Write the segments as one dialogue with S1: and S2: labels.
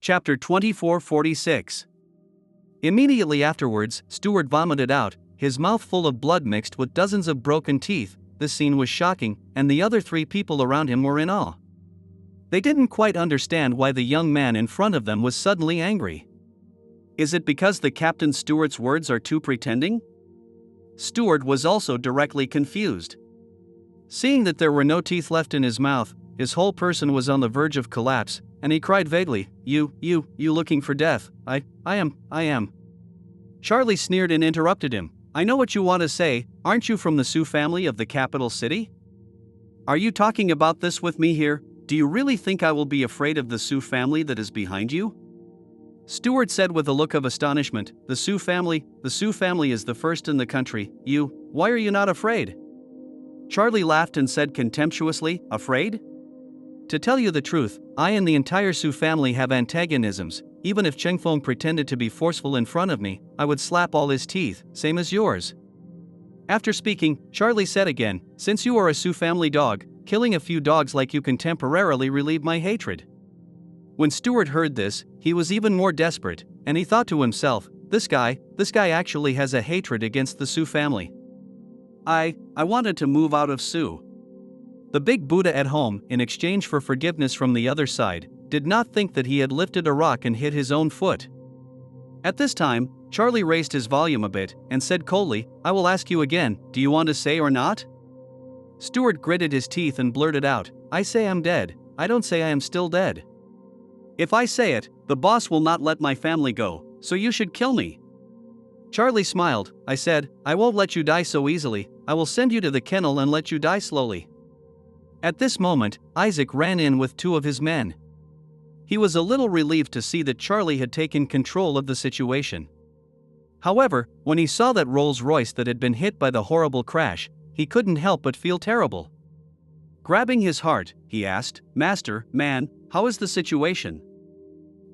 S1: Chapter 2446. Immediately afterwards, Stuart vomited out, his mouth full of blood mixed with dozens of broken teeth. This scene was shocking, and the other three people around him were in awe. They didn't quite understand why the young man in front of them was suddenly angry. Is it because the Captain Stuart's words are too pretending? Stuart was also directly confused. Seeing that there were no teeth left in his mouth, his whole person was on the verge of collapse, and he cried vaguely, You looking for death? I am. Charlie sneered and interrupted him. I know what you want to say, aren't you from the Sioux family of the capital city? Are you talking about this with me here? Do you really think I will be afraid of the Sioux family that is behind you? Stuart said with a look of astonishment, The Sioux family is the first in the country. Why are you not afraid? Charlie laughed and said contemptuously, Afraid? To tell you the truth, I and the entire Sioux family have antagonisms. Even if Cheng Feng pretended to be forceful in front of me, I would slap all his teeth, same as yours. After speaking, Charlie said again, Since you are a Sioux family dog, killing a few dogs like you can temporarily relieve my hatred. When Stuart heard this, he was even more desperate, and he thought to himself, This guy actually has a hatred against the Sioux family. I wanted to move out of Sioux. The big Buddha at home, in exchange for forgiveness from the other side, did not think that he had lifted a rock and hit his own foot. At this time, Charlie raised his volume a bit and said coldly, I will ask you again, do you want to say or not? Stuart gritted his teeth and blurted out, I say I'm dead, I don't say I am still dead. If I say it, the boss will not let my family go, so you should kill me. Charlie smiled. I said, I won't let you die so easily, I will send you to the kennel and let you die slowly. At this moment, Isaac ran in with two of his men. He was a little relieved to see that Charlie had taken control of the situation. However, when he saw that Rolls-Royce that had been hit by the horrible crash, he couldn't help but feel terrible. Grabbing his heart, he asked, Master, man, how is the situation?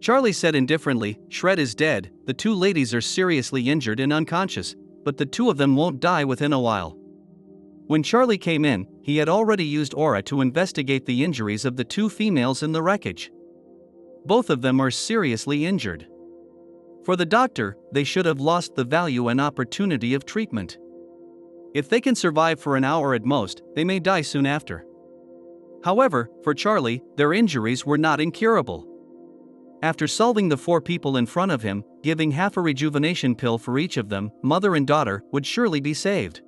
S1: Charlie said indifferently, Shred is dead, the two ladies are seriously injured and unconscious, but the two of them won't die within a while. When Charlie came in, he had already used aura to investigate the injuries of the two females in the wreckage. Both of them are seriously injured. For the doctor, they should have lost the value and opportunity of treatment. If they can survive for an hour at most, they may die soon after. However, for Charlie, their injuries were not incurable. After solving the four people in front of him, giving half a rejuvenation pill for each of them, mother and daughter would surely be saved.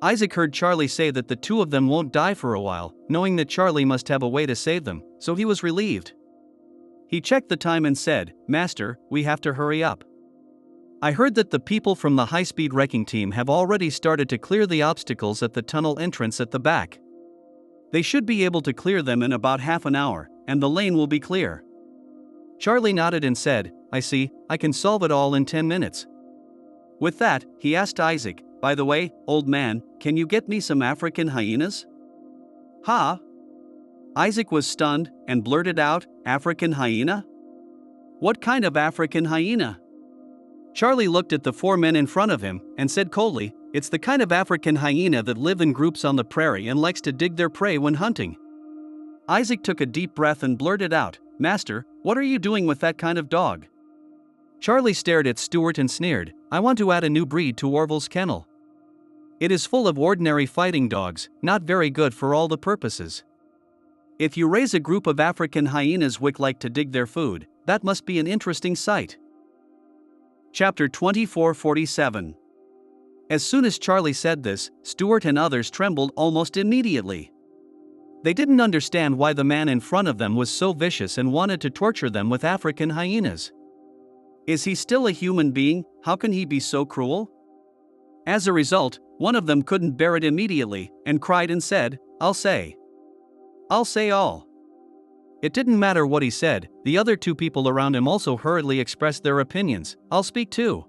S1: Isaac heard Charlie say that the two of them won't die for a while, knowing that Charlie must have a way to save them, so he was relieved. He checked the time and said, Master, we have to hurry up. I heard that the people from the high-speed wrecking team have already started to clear the obstacles at the tunnel entrance at the back. They should be able to clear them in about half an hour, and the lane will be clear. Charlie nodded and said, I see, I can solve it all in 10 minutes. With that, he asked Isaac, By the way, old man, can you get me some African hyenas? Huh? Isaac was stunned and blurted out, African hyena? What kind of African hyena? Charlie looked at the four men in front of him and said coldly, It's the kind of African hyena that live in groups on the prairie and likes to dig their prey when hunting. Isaac took a deep breath and blurted out, Master, what are you doing with that kind of dog? Charlie stared at Stuart and sneered, I want to add a new breed to Orville's kennel. It is full of ordinary fighting dogs, not very good for all the purposes. If you raise a group of African hyenas which like to dig their food, that must be an interesting sight. Chapter 2447. As soon as Charlie said this, Stuart and others trembled almost immediately. They didn't understand why the man in front of them was so vicious and wanted to torture them with African hyenas. Is he still a human being? How can he be so cruel? As a result, one of them couldn't bear it immediately and cried and said, I'll say all. It didn't matter what he said, the other two people around him also hurriedly expressed their opinions, I'll speak too.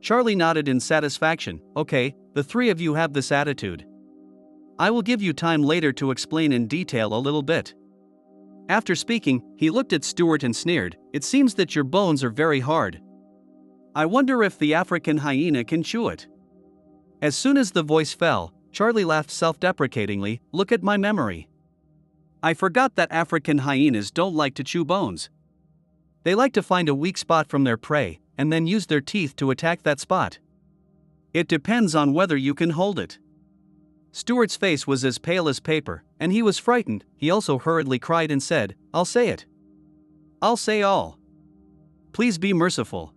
S1: Charlie nodded in satisfaction, okay, the three of you have this attitude. I will give you time later to explain in detail a little bit. After speaking, he looked at Stuart and sneered, It seems that your bones are very hard. I wonder if the African hyena can chew it. As soon as the voice fell, Charlie laughed self-deprecatingly, Look at my memory. I forgot that African hyenas don't like to chew bones. They like to find a weak spot from their prey, and then use their teeth to attack that spot. It depends on whether you can hold it. Stuart's face was as pale as paper, and he was frightened. He also hurriedly cried and said, "I'll say it. I'll say all. Please be merciful."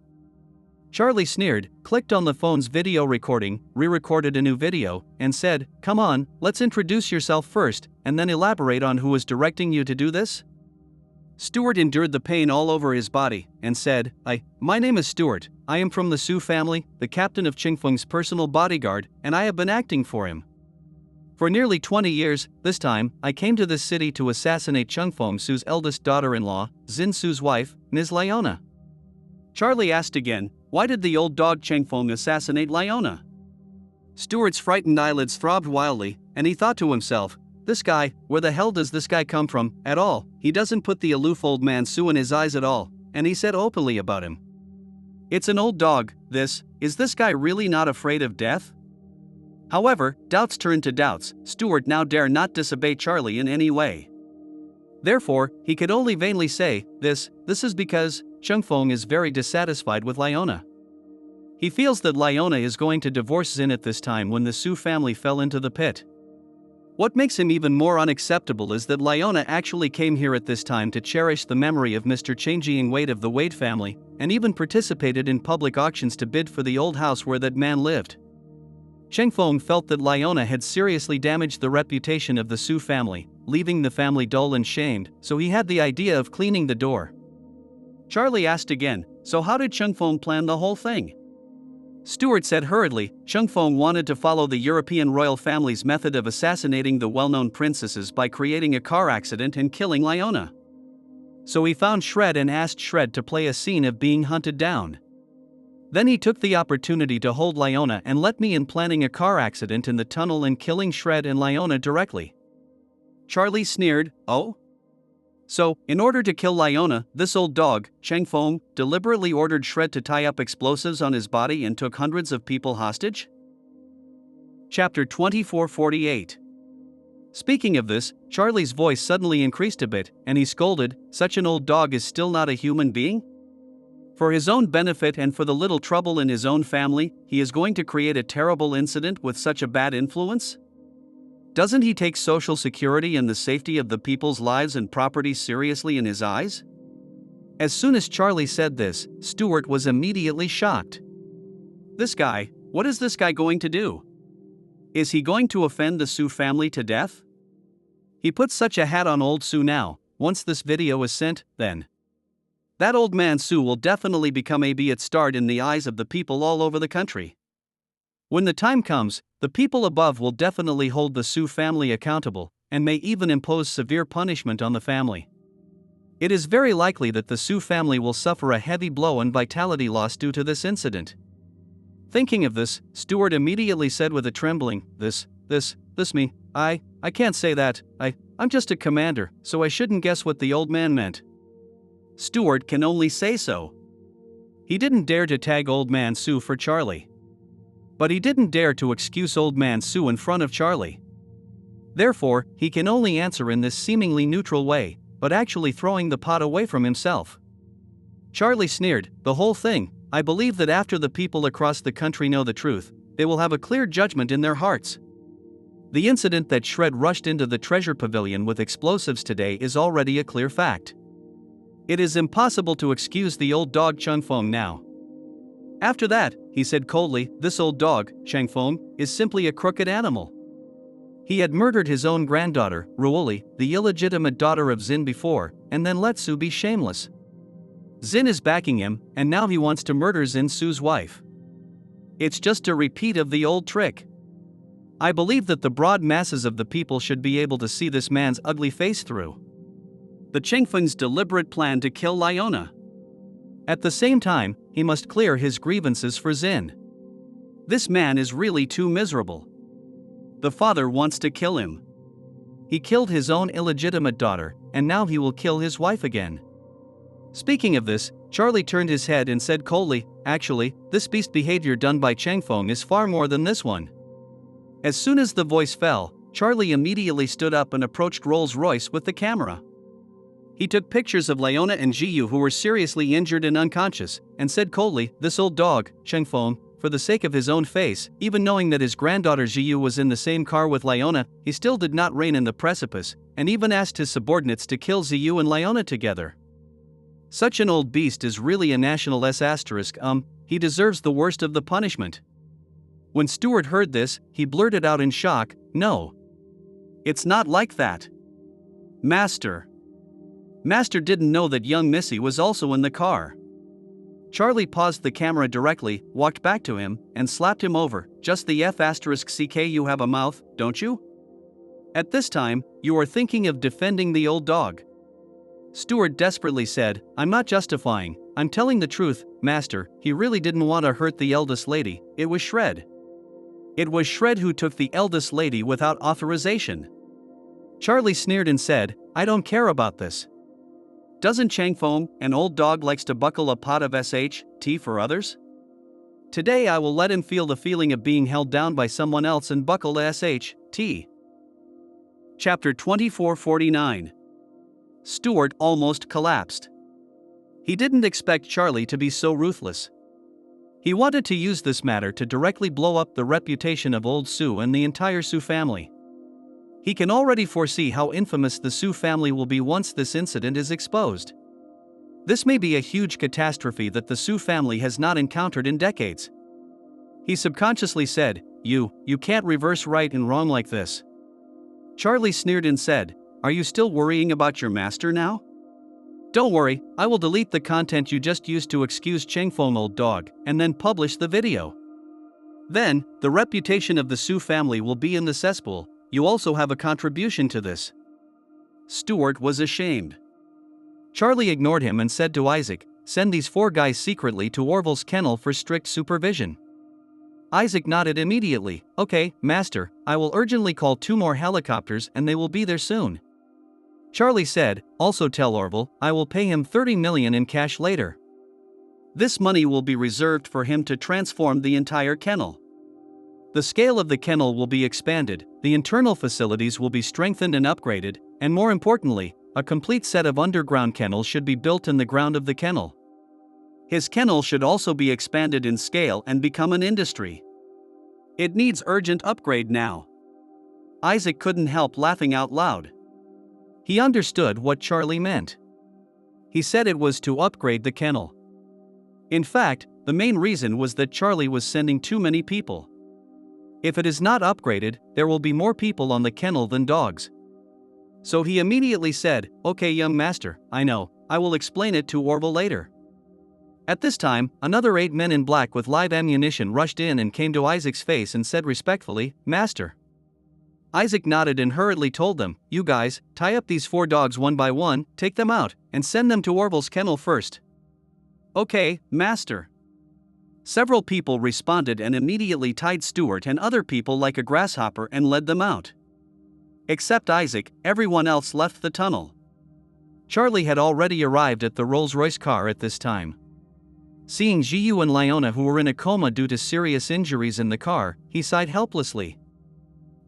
S1: Charlie sneered, clicked on the phone's video recording, re-recorded a new video, and said, "Come on, let's introduce yourself first, and then elaborate on who is directing you to do this." Stuart endured the pain all over his body, and said, My name is Stuart, I am from the Su family, the captain of Qingfeng's personal bodyguard, and I have been acting for him. For nearly 20 years, this time, I came to this city to assassinate Qingfeng Su's eldest daughter-in-law, Xin Su's wife, Ms. Leona." Charlie asked again, "Why did the old dog Qingfeng assassinate Leona?" Stuart's frightened eyelids throbbed wildly, and he thought to himself, "This guy, where the hell does this guy come from, at all? He doesn't put the aloof old man Su in his eyes at all," and he said openly about him. "It's an old dog, this, is this guy really not afraid of death?" However, doubts turned to doubts. Stuart now dare not disobey Charlie in any way. Therefore, he could only vainly say, this is because Qingfeng is very dissatisfied with Leona. He feels that Leona is going to divorce Xin at this time when the Su family fell into the pit. What makes him even more unacceptable is that Leona actually came here at this time to cherish the memory of Mr. Changjiang Wade of the Wade family, and even participated in public auctions to bid for the old house where that man lived. Qingfeng felt that Leona had seriously damaged the reputation of the Su family, leaving the family dull and shamed, so he had the idea of cleaning the door. Charlie asked again, "So how did Qingfeng plan the whole thing?" Stuart said hurriedly, "Qingfeng wanted to follow the European royal family's method of assassinating the well-known princesses by creating a car accident and killing Leona. So he found Shred and asked Shred to play a scene of being hunted down. Then he took the opportunity to hold Leona and let me in planning a car accident in the tunnel and killing Shred and Leona directly." Charlie sneered, "Oh? So, in order to kill Leona, this old dog, Qingfeng, deliberately ordered Shred to tie up explosives on his body and took hundreds of people hostage?" Chapter 2448. Speaking of this, Charlie's voice suddenly increased a bit, and he scolded, "Such an old dog is still not a human being? For his own benefit and for the little trouble in his own family, he is going to create a terrible incident with such a bad influence? Doesn't he take social security and the safety of the people's lives and property seriously in his eyes?" As soon as Charlie said this, Stuart was immediately shocked. This guy, what is this guy going to do? Is he going to offend the Su family to death? He puts such a hat on old Su now. Once this video is sent, then that old man Su will definitely become a be it starred in the eyes of the people all over the country. When the time comes, the people above will definitely hold the Su family accountable, and may even impose severe punishment on the family. It is very likely that the Su family will suffer a heavy blow and vitality loss due to this incident. Thinking of this, Stuart immediately said with a trembling, This me, I can't say that, I'm just a commander, so I shouldn't guess what the old man meant." Stuart can only say so. He didn't dare to tag old man Su for Charlie. But he didn't dare to excuse old man Su in front of Charlie. Therefore, he can only answer in this seemingly neutral way, but actually throwing the pot away from himself. Charlie sneered, "The whole thing, I believe that after the people across the country know the truth, they will have a clear judgment in their hearts. The incident that Shred rushed into the treasure pavilion with explosives today is already a clear fact. It is impossible to excuse the old dog Qingfeng now. After that," he said coldly, "this old dog, Qingfeng, is simply a crooked animal. He had murdered his own granddaughter, Ruoli, the illegitimate daughter of Xin before, and then let Su be shameless. Xin is backing him, and now he wants to murder Xin Su's wife. It's just a repeat of the old trick. I believe that the broad masses of the people should be able to see this man's ugly face through the Qingfeng's deliberate plan to kill Leona. At the same time, he must clear his grievances for Xin. This man is really too miserable. The father wants to kill him. He killed his own illegitimate daughter, and now he will kill his wife again." Speaking of this, Charlie turned his head and said coldly, "Actually, this beast behavior done by Qingfeng is far more than this one." As soon as the voice fell, Charlie immediately stood up and approached Rolls-Royce with the camera. He took pictures of Leona and Jiyu, who were seriously injured and unconscious, and said coldly, "This old dog, Chengfeng," for the sake of his own face. Even knowing that his granddaughter Jiyu was in the same car with Leona, he still did not rein in the precipice, and even asked his subordinates to kill Jiyu and Leona together. Such an old beast is really a national S***. He deserves the worst of the punishment. When Stuart heard this, he blurted out in shock, "No. It's not like that. Master." Master didn't know that young Missy was also in the car. Charlie paused the camera directly, walked back to him, and slapped him over. "Just the F***ck, you have a mouth, don't you? At this time, you are thinking of defending the old dog." Stuart desperately said, "I'm not justifying, I'm telling the truth, Master. He really didn't want to hurt the eldest lady, it was Shred. It was Shred who took the eldest lady without authorization." Charlie sneered and said, "I don't care about this. Doesn't Changfeng, an old dog, likes to buckle a pot of tea for others? Today I will let him feel the feeling of being held down by someone else and buckle tea." Chapter 2449. Stuart almost collapsed. He didn't expect Charlie to be so ruthless. He wanted to use this matter to directly blow up the reputation of old Sue and the entire Sue family. He can already foresee how infamous the Sue family will be once this incident is exposed. This may be a huge catastrophe that the Sue family has not encountered in decades. He subconsciously said, You can't reverse right and wrong like this." Charlie sneered and said, "Are you still worrying about your master now? Don't worry, I will delete the content you just used to excuse Chengfeng old dog, and then publish the video. Then, the reputation of the Sue family will be in the cesspool. You also have a contribution to this." Stuart was ashamed. Charlie ignored him and said to Isaac, "Send these 4 guys secretly to Orville's kennel for strict supervision." Isaac nodded immediately. "Okay, Master, I will urgently call 2 more helicopters and they will be there soon." Charlie said, "Also tell Orville, I will pay him 30 million in cash later. This money will be reserved for him to transform the entire kennel. The scale of the kennel will be expanded, the internal facilities will be strengthened and upgraded, and more importantly, a complete set of underground kennels should be built in the ground of the kennel. His kennel should also be expanded in scale and become an industry. It needs urgent upgrade now." Isaac couldn't help laughing out loud. He understood what Charlie meant. He said it was to upgrade the kennel. In fact, the main reason was that Charlie was sending too many people. If it is not upgraded, there will be more people on the kennel than dogs. So he immediately said, "Okay, young master, I know, I will explain it to Orville later." At this time, another 8 men in black with live ammunition rushed in and came to Isaac's face and said respectfully, "Master." Isaac nodded and hurriedly told them, "You guys, tie up these 4 dogs one by one, take them out, and send them to Orville's kennel first." "Okay, Master." Several people responded and immediately tied Stuart and other people like a grasshopper and led them out. Except Isaac, everyone else left the tunnel. Charlie had already arrived at the Rolls-Royce car at this time. Seeing Jiyu and Leona, who were in a coma due to serious injuries, in the car, he sighed helplessly.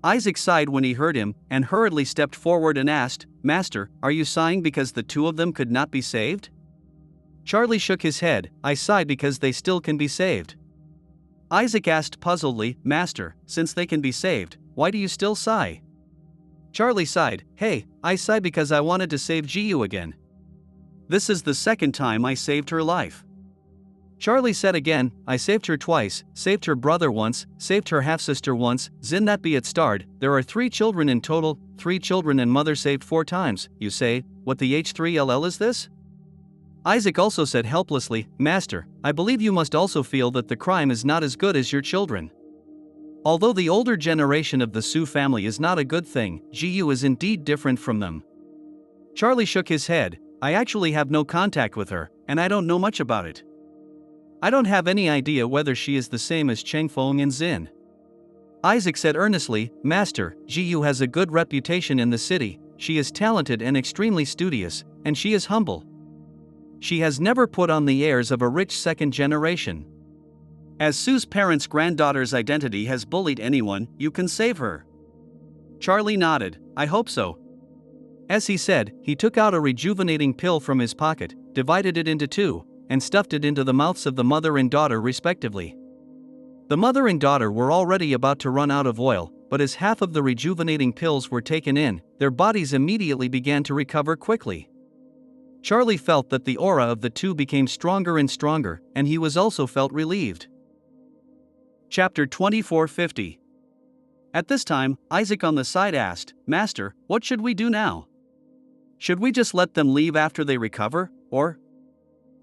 S1: Isaac sighed when he heard him, and hurriedly stepped forward and asked, "Master, are you sighing because the 2 of them could not be saved?" Charlie shook his head, "I sigh because they still can be saved." Isaac asked puzzledly, "Master, since they can be saved, why do you still sigh?" Charlie sighed, "Hey, I sigh because I wanted to save Jiyu again. This is the 2nd time I saved her life." Charlie said again, "I saved her twice, saved her brother once, saved her half-sister once, Zin that be it starred, there are 3 children in total, 3 children and mother saved 4 times, you say, what the H3LL is this?" Isaac also said helplessly, "Master, I believe you must also feel that the crime is not as good as your children. Although the older generation of the Sue family is not a good thing, Jiyu is indeed different from them." Charlie shook his head, "I actually have no contact with her, and I don't know much about it. I don't have any idea whether she is the same as Chengfeng and Zin." Isaac said earnestly, "Master, Jiyu has a good reputation in the city, she is talented and extremely studious, and she is humble. She has never put on the airs of a rich 2nd generation. As Sue's parents' granddaughter's identity has bullied anyone, you can save her." Charlie nodded, "I hope so. As he said, he took out a rejuvenating pill from his pocket, divided it into two, and stuffed it into the mouths of the mother and daughter respectively. The mother and daughter were already about to run out of oil, but as half of the rejuvenating pills were taken in, their bodies immediately began to recover quickly. Charlie felt that the aura of the two became stronger and stronger, and he was also felt relieved. Chapter 2450. At this time, Isaac on the side asked, "Master, what should we do now? Should we just let them leave after they recover, or?"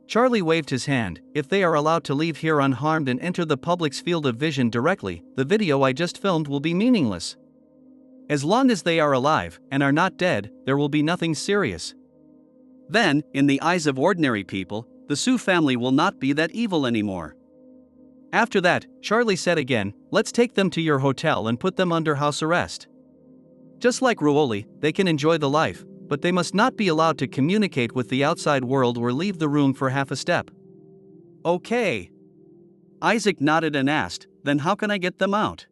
S1: Charlie waved his hand. "If they are allowed to leave here unharmed and enter the public's field of vision directly, the video I just filmed will be meaningless. As long as they are alive, and are not dead, there will be nothing serious. Then, in the eyes of ordinary people, the Sioux family will not be that evil anymore." After that, Charlie said again, "Let's take them to your hotel and put them under house arrest. Just like Ruoli, they can enjoy the life, but they must not be allowed to communicate with the outside world or leave the room for half a step." "Okay." Isaac nodded and asked, "Then how can I get them out?"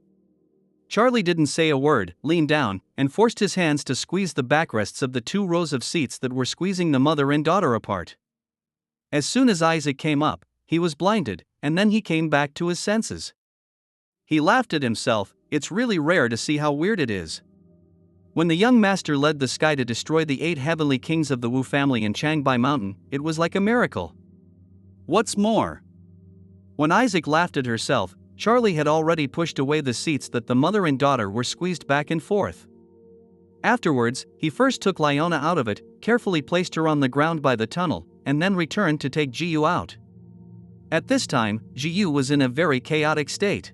S1: Charlie didn't say a word, leaned down, and forced his hands to squeeze the backrests of the 2 rows of seats that were squeezing the mother and daughter apart. As soon as Isaac came up, he was blinded, and then he came back to his senses. He laughed at himself. It's really rare to see how weird it is. When the young master led the sky to destroy the 8 heavenly kings of the Wu family in Changbai Mountain, it was like a miracle. What's more, when Isaac laughed at herself, Charlie had already pushed away the seats that the mother and daughter were squeezed back and forth. Afterwards, he first took Lyona out of it, carefully placed her on the ground by the tunnel, and then returned to take Jiyu out. At this time, Jiyu was in a very chaotic state.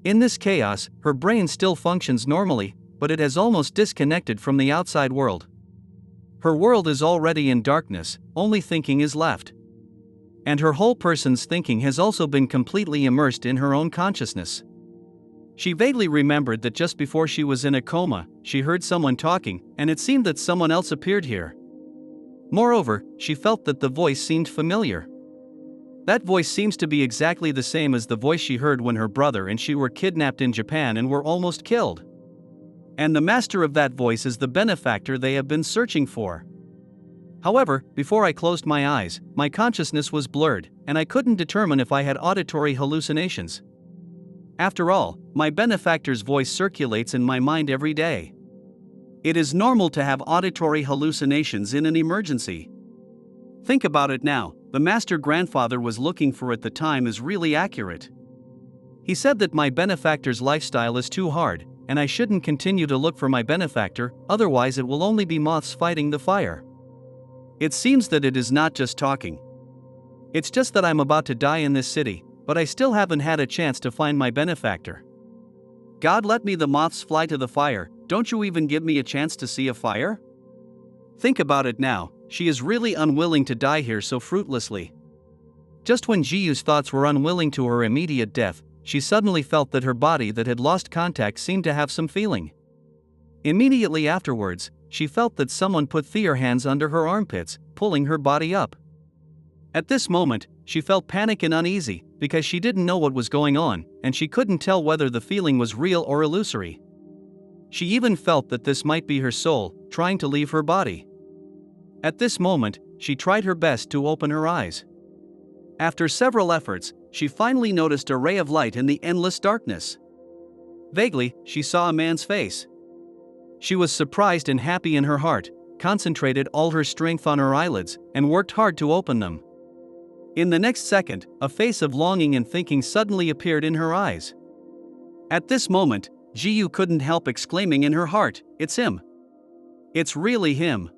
S1: In this chaos, her brain still functions normally, but it has almost disconnected from the outside world. Her world is already in darkness, only thinking is left. And her whole person's thinking has also been completely immersed in her own consciousness. She vaguely remembered that just before she was in a coma, she heard someone talking, and it seemed that someone else appeared here. Moreover, she felt that the voice seemed familiar. That voice seems to be exactly the same as the voice she heard when her brother and she were kidnapped in Japan and were almost killed. And the master of that voice is the benefactor they have been searching for. However, before I closed my eyes, my consciousness was blurred, and I couldn't determine if I had auditory hallucinations. After all, my benefactor's voice circulates in my mind every day. It is normal to have auditory hallucinations in an emergency. Think about it now, the master grandfather was looking for at the time is really accurate. He said that my benefactor's lifestyle is too hard, and I shouldn't continue to look for my benefactor, otherwise it will only be moths fighting the fire. It seems that it is not just talking. It's just that I'm about to die in this city, but I still haven't had a chance to find my benefactor. God, let me the moths fly to the fire, don't you even give me a chance to see a fire? Think about it now, she is really unwilling to die here so fruitlessly. Just when Jiyu's thoughts were unwilling to her immediate death, she suddenly felt that her body that had lost contact seemed to have some feeling. Immediately afterwards, she felt that someone put their hands under her armpits, pulling her body up. At this moment, she felt panic and uneasy, because she didn't know what was going on, and she couldn't tell whether the feeling was real or illusory. She even felt that this might be her soul, trying to leave her body. At this moment, she tried her best to open her eyes. After several efforts, she finally noticed a ray of light in the endless darkness. Vaguely, she saw a man's face. She was surprised and happy in her heart, concentrated all her strength on her eyelids, and worked hard to open them. In the next second, a face of longing and thinking suddenly appeared in her eyes. At this moment, Jiyu couldn't help exclaiming in her heart, "It's him! It's really him!"